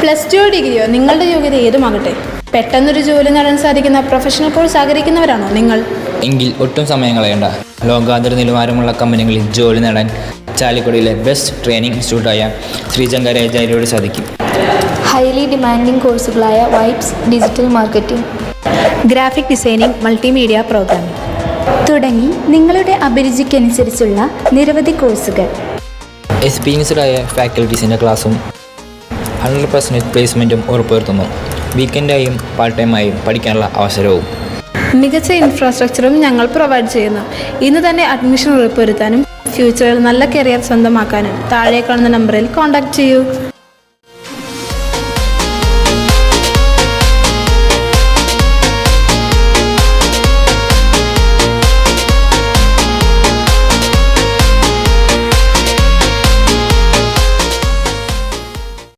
+2 ഡിഗ്രിയോ നിങ്ങളുടെ യോഗ്യത ഏതുമാകട്ടെ, പെട്ടെന്നൊരു ജോലി നേടാൻ സാധിക്കുന്ന പ്രൊഫഷണൽ കോഴ്സ് ആഗ്രഹിക്കുന്നവരാണോ നിങ്ങൾ? എങ്കിൽ ഒട്ടും സമയം കളയണ്ട. ലോകാന്തര നിലവാരമുള്ള കമ്പനികളിൽ ജോലി നേടാൻ ചാലിക്കുടിയിലെ ബെസ്റ്റ് ട്രെയിനിങ് ഇൻസ്റ്റിറ്റ്യൂട്ടായ ശ്രീചങ്കരാചാര്യയോട് സാധിക്കും. ഹൈലി ഡിമാൻഡിംഗ് കോഴ്സുകളായ വൈബ്സ്, digital marketing, graphic designing, multimedia programming തുടങ്ങി നിങ്ങളുടെ അഭിരുചിക്കനുസരിച്ചുള്ള നിരവധി കോഴ്സുകൾ. എക്സ്പീരിയൻസ്ഡായ ഫാക്കൽറ്റീസിൻ്റെ ക്ലാസ്സും 100% പ്ലേസ്മെൻറ്റും ഉറപ്പുവരുത്തുന്നു. വീക്കെൻഡായും പാർട്ട് ടൈമായും പഠിക്കാനുള്ള അവസരവും. മികച്ച ഇൻഫ്രാസ്ട്രക്ചറും ഞങ്ങൾ പ്രൊവൈഡ് ചെയ്യുന്നു. ഇന്ന് തന്നെ അഡ്മിഷൻ ഉറപ്പുവരുത്താനും ഫ്യൂച്ചറിൽ നല്ല കരിയർ സ്വന്തമാക്കാനും താഴെ കാണുന്ന നമ്പറിൽ കോൺടാക്റ്റ് ചെയ്യൂ.